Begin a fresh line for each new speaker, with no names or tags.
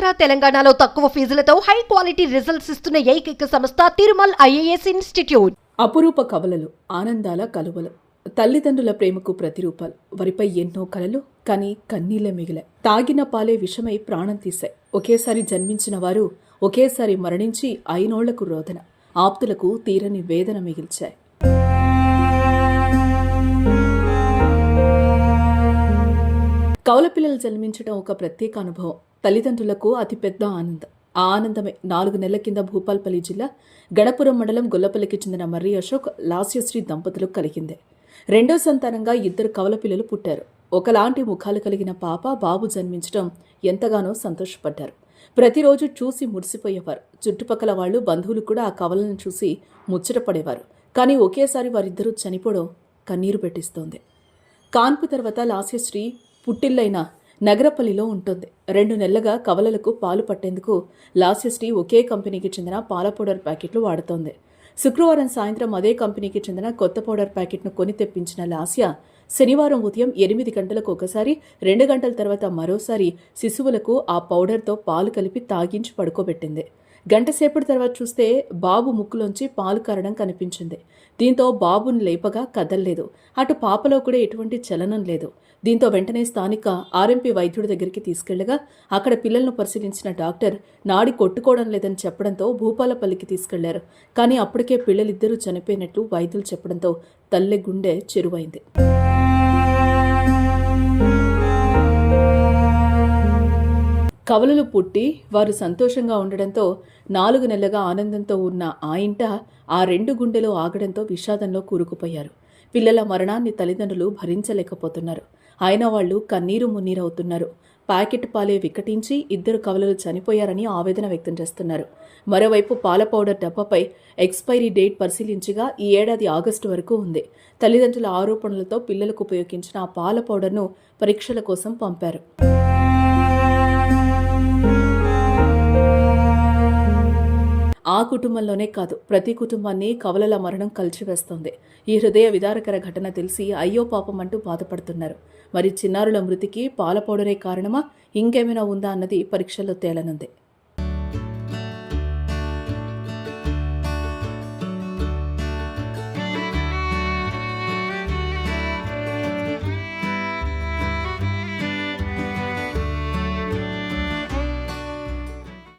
ఆంధ్ర తెలంగాణలో తక్కువ ఫీజులతో high quality results ఇస్తున్న ఏకైక సంస్థ తిరుమల్ ఐఏఎస్ ఇన్స్టిట్యూట్.
అపురూప కవలలు, ఆనందాల కలువలు, తల్లిదండ్రుల ప్రేమకు ప్రతిరూపాలు. వారిపై ఎన్నో కలలు, కానీ కన్నీళ్లే మిగిలాయి. తాగిన పాలే విషమై ప్రాణం తీశాయి. ఒకేసారి జన్మించిన వారు ఒకేసారి మరణించి 5 ఏళ్లకు రోదన, ఆప్తులకు తీరని వేదన మిగిల్చాయి. కవల పిల్లలు జన్మించడం ఒక ప్రత్యేక అనుభవం. తల్లిదండ్రులకు అతిపెద్ద ఆనందం. ఆ ఆనందమే 4 నెలల కింద భూపాల్పల్లి జిల్లా గణపురం మండలం గొల్లపల్లికి చెందిన మర్రి అశోక్, లాస్యశ్రీ దంపతులకు కలిగింది. రెండో సంతానంగా 2 కవల పిల్లలు పుట్టారు. ఒకలాంటి ముఖాలు కలిగిన పాప, బాబు జన్మించడం ఎంతగానో సంతోషపడ్డారు. ప్రతిరోజు చూసి మురిసిపోయేవారు. చుట్టుపక్కల వాళ్ళు, బంధువులు కూడా ఆ కవలను చూసి ముచ్చటపడేవారు. కానీ ఒకేసారి వారిద్దరూ చనిపోవడం కన్నీరు పెట్టిస్తోంది. కాన్పు తర్వాత లాస్యశ్రీ పుట్టిల్లైన నగరపల్లిలో ఉంటుంది. 2 నెలలుగా కవలలకు పాలు పట్టేందుకు లాస్యశ్రీ ఒకే కంపెనీకి చెందిన పాల పౌడర్ ప్యాకెట్లు వాడుతోంది. శుక్రవారం సాయంత్రం అదే కంపెనీకి చెందిన కొత్త పౌడర్ ప్యాకెట్ను కొని తెప్పించిన లాస్య శనివారం ఉదయం 8 గంటలకు ఒకసారి, 2 గంటల తర్వాత మరోసారి శిశువులకు ఆ పౌడర్తో పాలు కలిపి తాగించి పడుకోబెట్టింది. గంటసేపటి తర్వాత చూస్తే బాబు ముక్కులోంచి పాలు కారడం కనిపించింది. దీంతో బాబుని లేపగా కదల్లేదు. అటు పాపలో కూడా ఎటువంటి చలనం లేదు. దీంతో వెంటనే స్థానిక ఆర్ఎంపీ వైద్యుడి దగ్గరికి తీసుకెళ్లగా అక్కడ పిల్లలను పరిశీలించిన డాక్టర్ నాడి కొట్టుకోవడం లేదని చెప్పడంతో భూపాలపల్లికి తీసుకెళ్లారు. కానీ అప్పటికే పిల్లలిద్దరూ చనిపోయినట్లు వైద్యులు చెప్పడంతో తల్లి గుండె చెరువైంది. కవలలు పుట్టి వారు సంతోషంగా ఉండడంతో 4 నెలలుగా ఆనందంతో ఉన్న ఆ ఇంట ఆ 2 గుండెలు ఆగడంతో విషాదంలో కూరుకుపోయారు. పిల్లల మరణాన్ని తల్లిదండ్రులు భరించలేకపోతున్నారు. అయినా వాళ్లు కన్నీరు మున్నీరవుతున్నారు. ప్యాకెట్ పాలే వికటించి 2 కవలలు చనిపోయారని ఆవేదన వ్యక్తం చేస్తున్నారు. మరోవైపు పాల పౌడర్ డబ్బాపై ఎక్స్పైరీ డేట్ పరిశీలించగా ఈ ఏడాది ఆగస్టు వరకు ఉంది. తల్లిదండ్రుల ఆరోపణలతో పిల్లలకు ఉపయోగించిన ఆ పాల పౌడర్ను పరీక్షల కోసం పంపారు. ఆ కుటుంబంలోనే కాదు, ప్రతి కుటుంబాన్ని కవలల మరణం కలిచివేస్తోంది. ఈ హృదయ విదారకర ఘటన తెలిసి అయ్యో పాపం అంటూ బాధపడుతున్నారు. మరి చిన్నారుల మృతికి పాల పౌడరే కారణమా, ఇంకేమైనా ఉందా అన్నది పరీక్షల్లో తేలనుంది.